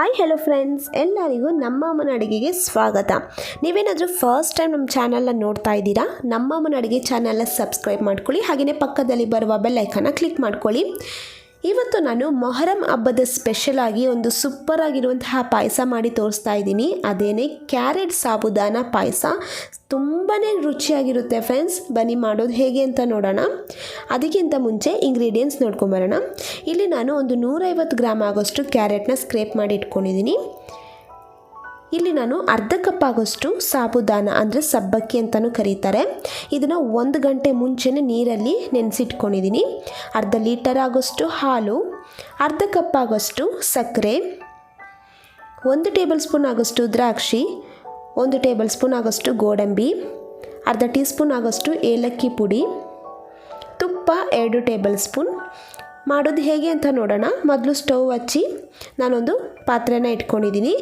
Hi hello friends, ಎಲ್ಲರಿಗೂ ನಮ್ಮ ಅಮ್ಮನ ಅಡುಗೆಗೆ ಸ್ವಾಗತ. ನೀವೇನಾದರೂ ಫಸ್ಟ್ ಟೈಮ್ ನಮ್ಮ ಚಾನಲ್ನ ನೋಡ್ತಾ ಇದ್ದೀರಾ, ನಮ್ಮ ಅಮ್ಮನ ಅಡುಗೆ ಚಾನಲ್ನ ಸಬ್ಸ್ಕ್ರೈಬ್ ಮಾಡ್ಕೊಳ್ಳಿ. ಹಾಗೆಯೇ ಪಕ್ಕದಲ್ಲಿ ಬರುವ ಬೆಲ್ ಐಕಾನ್ನ ಕ್ಲಿಕ್ ಮಾಡ್ಕೊಳ್ಳಿ. ಇವತ್ತು ನಾನು ಮೊಹರಂ ಹಬ್ಬದ ಸ್ಪೆಷಲ್ ಆಗಿ ಒಂದು ಸೂಪರ್ ಆಗಿರುವಂತಹ ಪಾಯಸ ಮಾಡಿ ತೋರಿಸ್ತಾ ಇದ್ದೀನಿ. ಅದೇನೇ ಕ್ಯಾರೆಟ್ ಸಾಬುದಾನ ಪಾಯಸ. ತುಂಬಾ ರುಚಿಯಾಗಿರುತ್ತೆ ಫ್ರೆಂಡ್ಸ್. ಬನ್ನಿ ಮಾಡೋದು ಹೇಗೆ ಅಂತ ನೋಡೋಣ. ಅದಕ್ಕಿಂತ ಮುಂಚೆ ಇಂಗ್ರೀಡಿಯೆಂಟ್ಸ್ ನೋಡ್ಕೊಂಬರೋಣ. ಇಲ್ಲಿ ನಾನು ಒಂದು 150 ಗ್ರಾಮ್ ಆಗೋಷ್ಟು ಕ್ಯಾರೆಟ್ನ ಸ್ಕ್ರೇಪ್ ಮಾಡಿ ಇಟ್ಕೊಂಡಿದ್ದೀನಿ. ಇಲ್ಲಿ ನಾನು ಅರ್ಧ ಕಪ್ ಆಗೋಷ್ಟು ಸಾಬುದಾನ ಅಂದರೆ ಸಬ್ಬಕ್ಕಿ ಅಂತಲೂ ಕರೀತಾರೆ. ಇದನ್ನು 1 ಗಂಟೆ ಮುಂಚೆನೇ ನೀರಲ್ಲಿ ನೆನೆಸಿಟ್ಕೊಂಡಿದ್ದೀನಿ. ಅರ್ಧ ಲೀಟರ್ ಆಗೋಷ್ಟು ಹಾಲು, ಅರ್ಧ ಕಪ್ ಆಗೋಷ್ಟು ಸಕ್ಕರೆ, 1 ಟೇಬಲ್ ಸ್ಪೂನ್ ಆಗೋಷ್ಟು ದ್ರಾಕ್ಷಿ, 1 ಟೇಬಲ್ ಸ್ಪೂನ್ ಆಗೋಷ್ಟು ಗೋಡಂಬಿ, ಅರ್ಧ ಟೀ ಸ್ಪೂನ್ ಆಗೋಷ್ಟು ಏಲಕ್ಕಿ ಪುಡಿ, ತುಪ್ಪ 2 ಟೇಬಲ್ ಸ್ಪೂನ್. ಮಾಡೋದು ಹೇಗೆ ಅಂತ ನೋಡೋಣ. ಮೊದಲು ಸ್ಟವ್ ಹಚ್ಚಿ ನಾನೊಂದು ಪಾತ್ರೆನ ಇಟ್ಕೊಂಡಿದ್ದೀನಿ.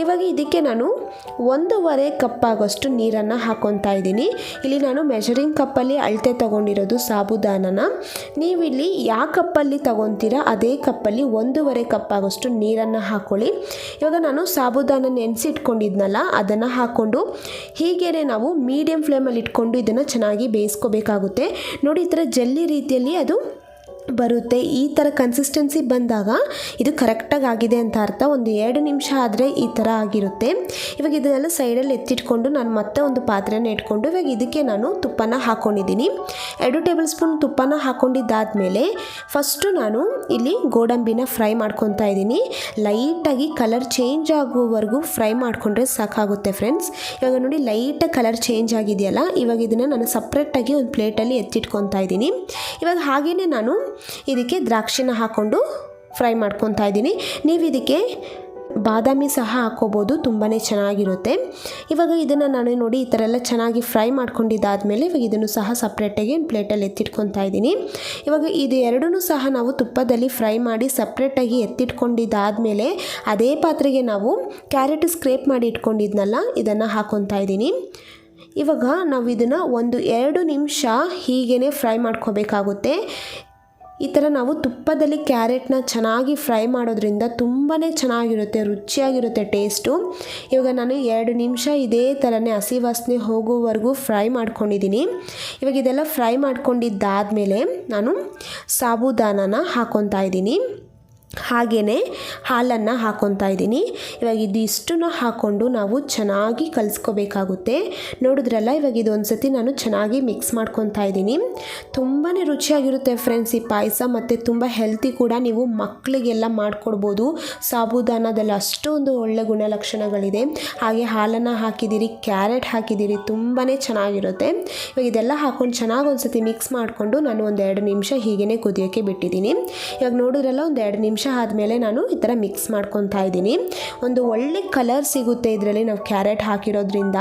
ಇವಾಗ ಇದಕ್ಕೆ ನಾನು 1.5 ಕಪ್ ಆಗೋಷ್ಟು ನೀರನ್ನು ಹಾಕ್ಕೊತಾ ಇದ್ದೀನಿ. ಇಲ್ಲಿ ನಾನು ಮೆಷರಿಂಗ್ ಕಪ್ಪಲ್ಲಿ ಅಳತೆ ತೊಗೊಂಡಿರೋದು ಸಾಬುದಾನನ. ನೀವಿಲ್ಲಿ ಯಾವ ಕಪ್ಪಲ್ಲಿ ತೊಗೊತೀರಾ ಅದೇ ಕಪ್ಪಲ್ಲಿ 1.5 ಕಪ್ ಆಗೋಷ್ಟು ನೀರನ್ನು ಹಾಕ್ಕೊಳ್ಳಿ. ಇವಾಗ ನಾನು ಸಾಬುದಾನ ನೆನೆಸಿಟ್ಕೊಂಡಿದ್ನಲ್ಲ ಅದನ್ನು ಹಾಕ್ಕೊಂಡು ಹೀಗೇ ನಾವು ಮೀಡಿಯಮ್ ಫ್ಲೇಮಲ್ಲಿ ಇಟ್ಕೊಂಡು ಇದನ್ನು ಚೆನ್ನಾಗಿ ಬೇಯಿಸ್ಕೋಬೇಕಾಗುತ್ತೆ. ನೋಡಿ, ಈ ಥರ ಜಲ್ಲಿ ರೀತಿಯಲ್ಲಿ ಅದು ಬರುತ್ತೆ. ಈ ಥರ ಕನ್ಸಿಸ್ಟೆನ್ಸಿ ಬಂದಾಗ ಇದು ಕರೆಕ್ಟಾಗಿ ಆಗಿದೆ ಅಂತ ಅರ್ಥ. ಒಂದು 2 ನಿಮಿಷ ಆದರೆ ಈ ಥರ ಆಗಿರುತ್ತೆ. ಇವಾಗ ಇದನ್ನೆಲ್ಲ ಸೈಡಲ್ಲಿ ಎತ್ತಿಟ್ಕೊಂಡು ನಾನು ಮತ್ತೆ ಒಂದು ಪಾತ್ರೆನ ಇಟ್ಕೊಂಡು ಇವಾಗ ಇದಕ್ಕೆ ನಾನು ತುಪ್ಪನ ಹಾಕ್ಕೊಂಡಿದ್ದೀನಿ. 2 ಟೇಬಲ್ ಸ್ಪೂನ್ ತುಪ್ಪನ ಹಾಕ್ಕೊಂಡಿದ್ದಾದಮೇಲೆ ಫಸ್ಟು ನಾನು ಇಲ್ಲಿ ಗೋಡಂಬಿನ ಫ್ರೈ ಮಾಡ್ಕೊತಾ ಇದ್ದೀನಿ. ಲೈಟಾಗಿ ಕಲರ್ ಚೇಂಜ್ ಆಗುವವರೆಗೂ ಫ್ರೈ ಮಾಡಿಕೊಂಡ್ರೆ ಸಾಕಾಗುತ್ತೆ ಫ್ರೆಂಡ್ಸ್. ಇವಾಗ ನೋಡಿ, ಲೈಟಾಗಿ ಕಲರ್ ಚೇಂಜ್ ಆಗಿದೆಯಲ್ಲ, ಇವಾಗ ಇದನ್ನು ನಾನು ಸಪ್ರೇಟಾಗಿ ಒಂದು ಪ್ಲೇಟಲ್ಲಿ ಎತ್ತಿಟ್ಕೊತಾ ಇದ್ದೀನಿ. ಇವಾಗ ಹಾಗೆಯೇ ನಾನು ಇದಕ್ಕೆ ದ್ರಾಕ್ಷಿನ ಹಾಕ್ಕೊಂಡು ಫ್ರೈ ಮಾಡ್ಕೊತಾ ಇದ್ದೀನಿ. ನೀವು ಇದಕ್ಕೆ ಬಾದಾಮಿ ಸಹ ಹಾಕ್ಕೋಬೋದು, ತುಂಬಾ ಚೆನ್ನಾಗಿರುತ್ತೆ. ಇವಾಗ ಇದನ್ನು ನಾನು ನೋಡಿ ಈ ಥರ ಎಲ್ಲ ಚೆನ್ನಾಗಿ ಫ್ರೈ ಮಾಡ್ಕೊಂಡಿದ್ದಾದಮೇಲೆ ಇವಾಗ ಇದನ್ನು ಸಹ ಸಪ್ರೇಟಾಗಿ ಒಂದು ಪ್ಲೇಟಲ್ಲಿ ಎತ್ತಿಟ್ಕೊತಾ ಇದ್ದೀನಿ. ಇವಾಗ ಇದು ಎರಡೂ ಸಹ ನಾವು ತುಪ್ಪದಲ್ಲಿ ಫ್ರೈ ಮಾಡಿ ಸಪ್ರೇಟಾಗಿ ಎತ್ತಿಟ್ಕೊಂಡಿದ್ದಾದಮೇಲೆ ಅದೇ ಪಾತ್ರೆಗೆ ನಾವು ಕ್ಯಾರೆಟ್ ಸ್ಕ್ರೇಪ್ ಮಾಡಿ ಇಟ್ಕೊಂಡಿದ್ನಲ್ಲ ಇದನ್ನು ಹಾಕ್ಕೊತಾ ಇದ್ದೀನಿ. ಇವಾಗ ನಾವು ಇದನ್ನು 1-2 ನಿಮಿಷ ಹೀಗೇ ಫ್ರೈ ಮಾಡ್ಕೋಬೇಕಾಗುತ್ತೆ. ಈ ಥರ ನಾವು ತುಪ್ಪದಲ್ಲಿ ಕ್ಯಾರೆಟ್ನ ಚೆನ್ನಾಗಿ ಫ್ರೈ ಮಾಡೋದ್ರಿಂದ ತುಂಬಾ ಚೆನ್ನಾಗಿರುತ್ತೆ, ರುಚಿಯಾಗಿರುತ್ತೆ ಟೇಸ್ಟು. ಇವಾಗ ನಾನು 2 ನಿಮಿಷ ಇದೇ ಥರನೇ ಹಸಿ ವಾಸನೆ ಹೋಗೋವರೆಗೂ ಫ್ರೈ ಮಾಡ್ಕೊಂಡಿದ್ದೀನಿ. ಇವಾಗ ಇದೆಲ್ಲ ಫ್ರೈ ಮಾಡ್ಕೊಂಡಿದ್ದಾದಮೇಲೆ ನಾನು ಸಾಬುದಾನನ ಹಾಕ್ಕೊತಾ ಇದ್ದೀನಿ. ಹಾಗೆಯೇ ಹಾಲನ್ನು ಹಾಕ್ಕೊತಾ ಇದ್ದೀನಿ. ಇವಾಗ ಇದಿಷ್ಟನ್ನು ಹಾಕ್ಕೊಂಡು ನಾವು ಚೆನ್ನಾಗಿ ಕಲಿಸ್ಕೋಬೇಕಾಗುತ್ತೆ. ನೋಡಿದ್ರಲ್ಲ, ಇವಾಗ ಇದೊಂದು ಸತಿ ನಾನು ಚೆನ್ನಾಗಿ ಮಿಕ್ಸ್ ಮಾಡ್ಕೊತಾ ಇದ್ದೀನಿ. ತುಂಬಾ ರುಚಿಯಾಗಿರುತ್ತೆ ಫ್ರೆಂಡ್ಸ್ ಈ ಪಾಯಸ, ಮತ್ತು ತುಂಬ ಹೆಲ್ತಿ ಕೂಡ. ನೀವು ಮಕ್ಕಳಿಗೆಲ್ಲ ಮಾಡಿಕೊಡ್ಬೋದು. ಸಾಬುದಾನದಲ್ಲಿ ಅಷ್ಟೊಂದು ಒಳ್ಳೆ ಗುಣಲಕ್ಷಣಗಳಿದೆ. ಹಾಗೆ ಹಾಲನ್ನು ಹಾಕಿದ್ದೀರಿ, ಕ್ಯಾರೆಟ್ ಹಾಕಿದ್ದೀರಿ, ತುಂಬಾ ಚೆನ್ನಾಗಿರುತ್ತೆ. ಇವಾಗ ಇದೆಲ್ಲ ಹಾಕ್ಕೊಂಡು ಚೆನ್ನಾಗಿ ಒಂದು ಸತಿ ಮಿಕ್ಸ್ ಮಾಡಿಕೊಂಡು ನಾನು ಒಂದು 2 ನಿಮಿಷ ಹೀಗೇ ಕುದಿಯೋಕ್ಕೆ ಬಿಟ್ಟಿದ್ದೀನಿ. ಇವಾಗ ನೋಡಿದ್ರಲ್ಲ, ಒಂದು 2 ನಿಮಿಷ ಆದಮೇಲೆ ನಾನು ಈ ಥರ ಮಿಕ್ಸ್ ಮಾಡ್ಕೊತಾ ಇದ್ದೀನಿ. ಒಂದು ಒಳ್ಳೆ ಕಲರ್ ಸಿಗುತ್ತೆ ಇದರಲ್ಲಿ, ನಾವು ಕ್ಯಾರೆಟ್ ಹಾಕಿರೋದ್ರಿಂದ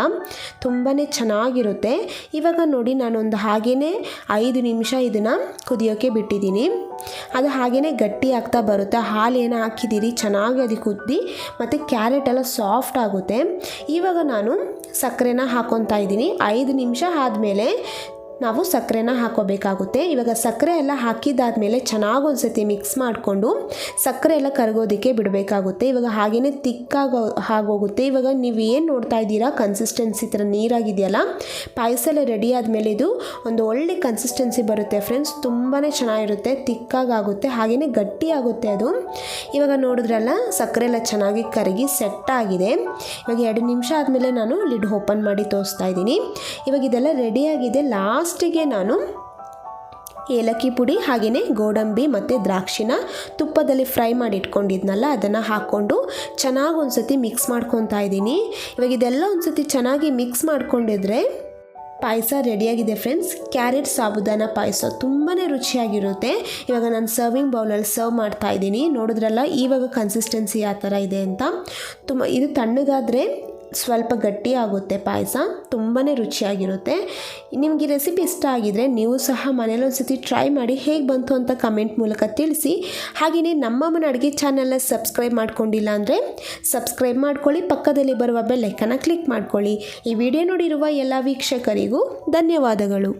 ತುಂಬಾ ಚೆನ್ನಾಗಿರುತ್ತೆ. ಇವಾಗ ನೋಡಿ, ನಾನೊಂದು ಹಾಗೇ 5 ನಿಮಿಷ ಇದನ್ನು ಕುದಿಯೋಕ್ಕೆ ಬಿಟ್ಟಿದ್ದೀನಿ. ಅದು ಹಾಗೇ ಗಟ್ಟಿ ಆಗ್ತಾ ಬರುತ್ತೆ. ಹಾಲು ಏನು ಹಾಕಿದ್ದೀರಿ ಚೆನ್ನಾಗಿ ಅದು ಕುದ್ದಿ ಮತ್ತು ಕ್ಯಾರೆಟ್ ಎಲ್ಲ ಸಾಫ್ಟ್ ಆಗುತ್ತೆ. ಇವಾಗ ನಾನು ಸಕ್ಕರೆನ ಹಾಕ್ಕೊತಾ ಇದ್ದೀನಿ. 5 ನಿಮಿಷ ಆದಮೇಲೆ ನಾವು ಸಕ್ಕರೆನ ಹಾಕೋಬೇಕಾಗುತ್ತೆ. ಇವಾಗ ಸಕ್ಕರೆ ಎಲ್ಲ ಹಾಕಿದ್ದಾದಮೇಲೆ ಚೆನ್ನಾಗಿ ಒಂದು ಸತಿ ಮಿಕ್ಸ್ ಮಾಡಿಕೊಂಡು ಸಕ್ಕರೆ ಎಲ್ಲ ಕರಗೋದಕ್ಕೆ ಬಿಡಬೇಕಾಗುತ್ತೆ. ಇವಾಗ ಹಾಗೆಯೇ ತಿಕ್ಕಾಗಿ ಆಗೋಗುತ್ತೆ. ಇವಾಗ ನೀವು ಏನು ನೋಡ್ತಾ ಇದ್ದೀರಾ, ಕನ್ಸಿಸ್ಟೆನ್ಸಿ ಥರ ನೀರಾಗಿದೆಯಲ್ಲ, ಪಾಯಸ ಎಲ್ಲ ರೆಡಿ ಆದಮೇಲೆ ಇದು ಒಂದು ಒಳ್ಳೆ ಕನ್ಸಿಸ್ಟೆನ್ಸಿ ಬರುತ್ತೆ ಫ್ರೆಂಡ್ಸ್. ತುಂಬಾ ಚೆನ್ನಾಗಿರುತ್ತೆ, ತಿಕ್ಕಾಗುತ್ತೆ, ಹಾಗೆಯೇ ಗಟ್ಟಿ ಆಗುತ್ತೆ ಅದು. ಇವಾಗ ನೋಡಿದ್ರಲ್ಲ, ಸಕ್ಕರೆ ಎಲ್ಲ ಚೆನ್ನಾಗಿ ಕರಗಿ ಸೆಟ್ ಆಗಿದೆ. ಇವಾಗ 2 ನಿಮಿಷ ಆದಮೇಲೆ ನಾನು ಲಿಡ್ ಓಪನ್ ಮಾಡಿ ತೋರಿಸ್ತಾ ಇದ್ದೀನಿ. ಇವಾಗ ಇದೆಲ್ಲ ರೆಡಿಯಾಗಿದೆ. ಲಾಸ್ಟಿಗೆ ನಾನು ಏಲಕ್ಕಿ ಪುಡಿ ಹಾಗೆಯೇ ಗೋಡಂಬಿ ಮತ್ತು ದ್ರಾಕ್ಷಿನ ತುಪ್ಪದಲ್ಲಿ ಫ್ರೈ ಮಾಡಿ ಇಟ್ಕೊಂಡಿದ್ನಲ್ಲ ಅದನ್ನು ಹಾಕ್ಕೊಂಡು ಚೆನ್ನಾಗಿ ಒಂದು ಸತಿ ಮಿಕ್ಸ್ ಮಾಡ್ಕೊತಾ ಇದ್ದೀನಿ. ಇವಾಗ ಇದೆಲ್ಲ ಒಂದು ಸತಿ ಚೆನ್ನಾಗಿ ಮಿಕ್ಸ್ ಮಾಡ್ಕೊಂಡಿದ್ರೆ ಪಾಯಸ ರೆಡಿಯಾಗಿದೆ ಫ್ರೆಂಡ್ಸ್. ಕ್ಯಾರೆಟ್ ಸಾಬುದಾನ ಪಾಯಸ ತುಂಬಾ ರುಚಿಯಾಗಿರುತ್ತೆ. ಇವಾಗ ನಾನು ಸರ್ವಿಂಗ್ ಬೌಲಲ್ಲಿ ಸರ್ವ್ ಮಾಡ್ತಾ ಇದ್ದೀನಿ. ನೋಡಿದ್ರಲ್ಲ ಇವಾಗ ಕನ್ಸಿಸ್ಟೆನ್ಸಿ ಯಾವ ಥರ ಇದೆ ಅಂತ. ಇದು ತಣ್ಣಗಾದರೆ ಸ್ವಲ್ಪ ಗಟ್ಟಿ ಆಗುತ್ತೆ ಪಾಯಸ, ತುಂಬಾ ರುಚಿಯಾಗಿರುತ್ತೆ. ನಿಮಗೆ ರೆಸಿಪಿ ಇಷ್ಟ ಆಗಿದರೆ ನೀವು ಸಹ ಮನೇಲಿ ಒಂದು ಸತಿ ಟ್ರೈ ಮಾಡಿ ಹೇಗೆ ಬಂತು ಅಂತ ಕಮೆಂಟ್ ಮೂಲಕ ತಿಳಿಸಿ. ಹಾಗೆಯೇ ನಮ್ಮಮ್ಮನ ಅಡುಗೆ ಚಾನಲ್ನ ಸಬ್ಸ್ಕ್ರೈಬ್ ಮಾಡ್ಕೊಂಡಿಲ್ಲ ಅಂದರೆ ಸಬ್ಸ್ಕ್ರೈಬ್ ಮಾಡ್ಕೊಳ್ಳಿ, ಪಕ್ಕದಲ್ಲಿ ಬರುವ ಬೆಲ್ ಐಕಾನ್ನ ಕ್ಲಿಕ್ ಮಾಡ್ಕೊಳ್ಳಿ. ಈ ವಿಡಿಯೋ ನೋಡಿರುವ ಎಲ್ಲ ವೀಕ್ಷಕರಿಗೂ ಧನ್ಯವಾದಗಳು.